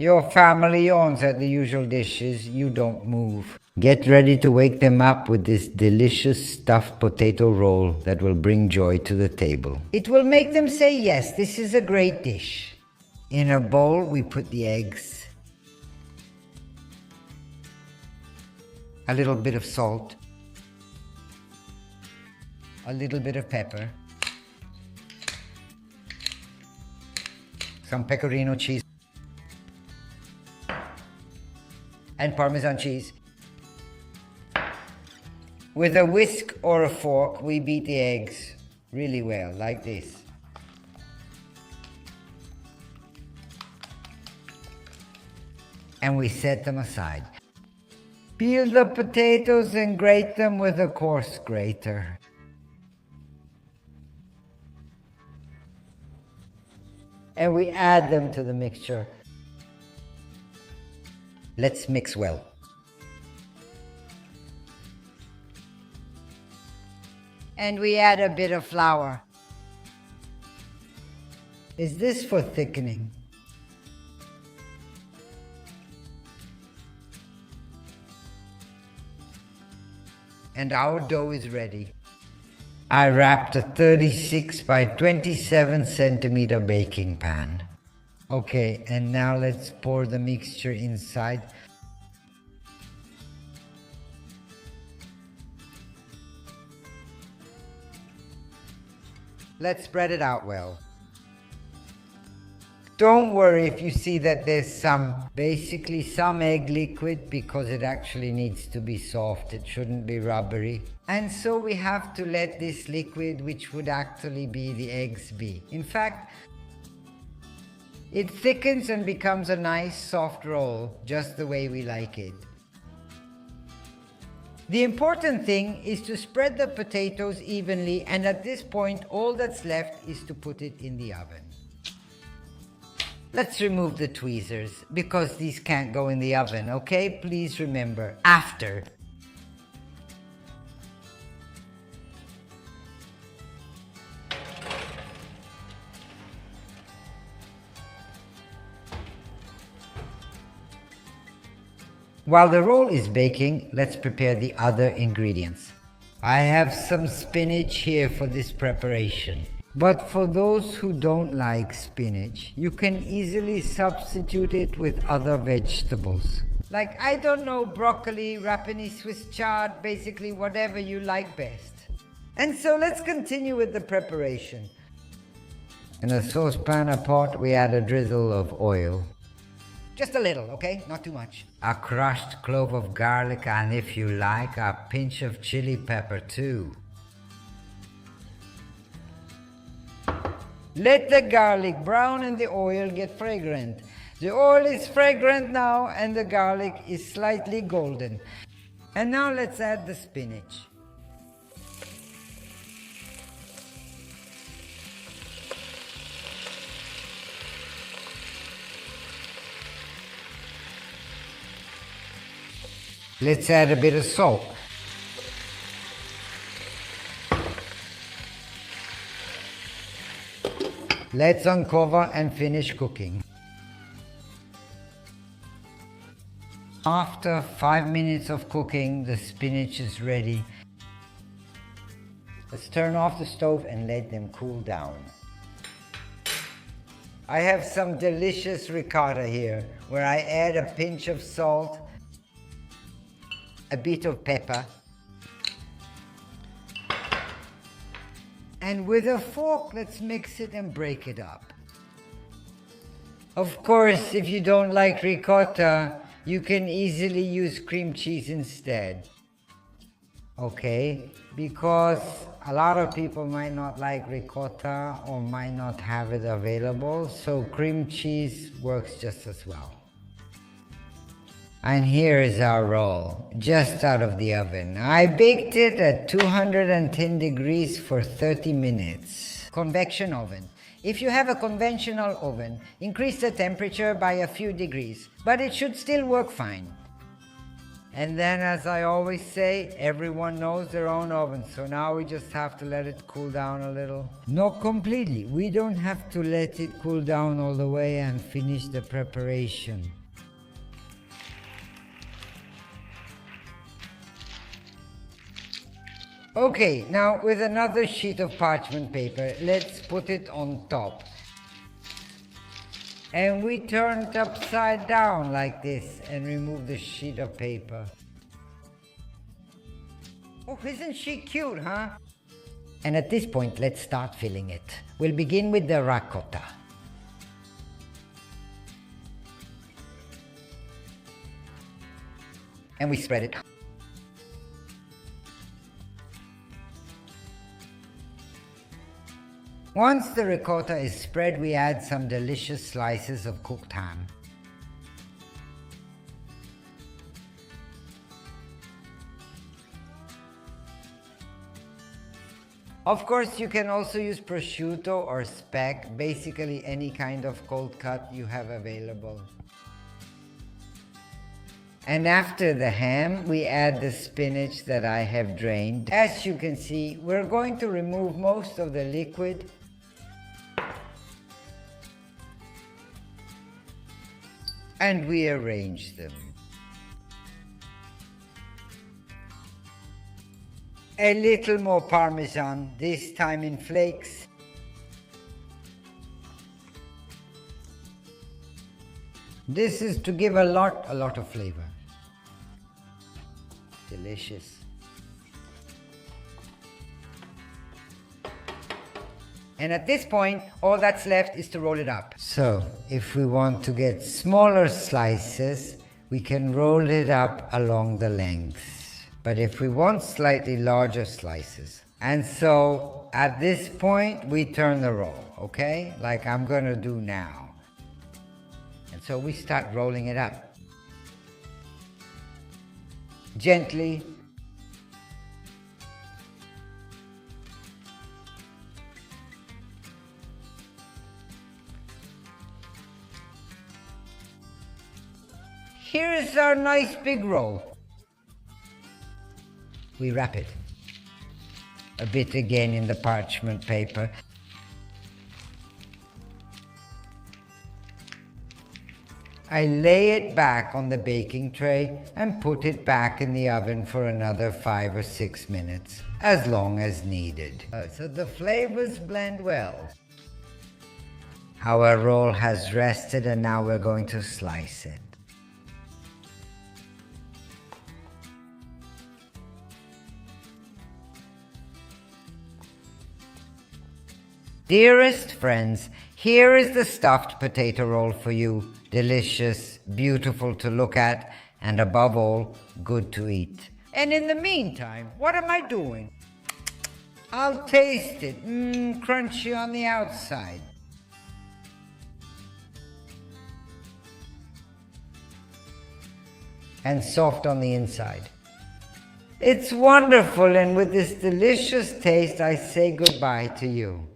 Your family yawns at the usual dishes, you don't move. Get ready to wake them up with this delicious stuffed potato roll that will bring joy to the table. It will make them say, yes, this is a great dish. In a bowl, we put the eggs, a little bit of salt, a little bit of pepper, some pecorino cheese, and Parmesan cheese. With a whisk or a fork, we beat the eggs really well, like this. And we set them aside. Peel the potatoes and grate them with a coarse grater. And we add them to the mixture. Let's mix well. And we add a bit of flour. Is this for thickening? And our dough is ready. I wrapped a 36 by 27 centimeter baking pan. Okay, and now let's pour the mixture inside. Let's spread it out well. Don't worry if you see that there's some egg liquid, because it actually needs to be soft. It shouldn't be rubbery. And so we have to let this liquid, which would actually be the eggs, be. In fact, it thickens and becomes a nice soft roll, just the way we like it. The important thing is to spread the potatoes evenly, and at this point, all that's left is to put it in the oven. Let's remove the tweezers, because these can't go in the oven, okay? Please remember, after. While the roll is baking, let's prepare the other ingredients. I have some spinach here for this preparation. But for those who don't like spinach, you can easily substitute it with other vegetables. Like, I don't know, broccoli, rapini, Swiss chard, basically whatever you like best. And so let's continue with the preparation. In a saucepan or pot, we add a drizzle of oil. Just a little, okay? Not too much. A crushed clove of garlic, and if you like, a pinch of chili pepper too. Let the garlic brown and the oil get fragrant. The oil is fragrant now and the garlic is slightly golden. And now let's add the spinach. Let's add a bit of salt. Let's uncover and finish cooking. After 5 minutes of cooking, the spinach is ready. Let's turn off the stove and let them cool down. I have some delicious ricotta here, where I add a pinch of salt, a bit of pepper, and with a fork, let's mix it and break it up. Of course, if you don't like ricotta, you can easily use cream cheese instead. Okay? Because a lot of people might not like ricotta or might not have it available, so cream cheese works just as well. And here is our roll, just out of the oven. I baked it at 210 degrees for 30 minutes. Convection oven. If you have a conventional oven, increase the temperature by a few degrees, but it should still work fine. And then, as I always say, everyone knows their own oven, so now we just have to let it cool down a little. Not completely, we don't have to let it cool down all the way and finish the preparation. Okay, now with another sheet of parchment paper, let's put it on top. And we turn it upside down like this and remove the sheet of paper. Oh, isn't she cute, huh? And at this point, let's start filling it. We'll begin with the ricotta. And we spread it. Once the ricotta is spread, we add some delicious slices of cooked ham. Of course, you can also use prosciutto or speck, basically any kind of cold cut you have available. And after the ham, we add the spinach that I have drained. As you can see, we're going to remove most of the liquid. And we arrange them. A little more Parmesan, this time in flakes. This is to give a lot of flavor. Delicious. And at this point, all that's left is to roll it up. So, if we want to get smaller slices, we can roll it up along the length. But if we want slightly larger slices, and so at this point, we turn the roll, okay? Like I'm gonna do now. And so we start rolling it up. Gently. Here is our nice big roll. We wrap it a bit again in the parchment paper. I lay it back on the baking tray and put it back in the oven for another 5 or 6 minutes, as long as needed. So the flavors blend well. Our roll has rested and now we're going to slice it. Dearest friends, here is the stuffed potato roll for you. Delicious, beautiful to look at, and above all, good to eat. And in the meantime, what am I doing? I'll taste it. Crunchy on the outside. And soft on the inside. It's wonderful, and with this delicious taste, I say goodbye to you.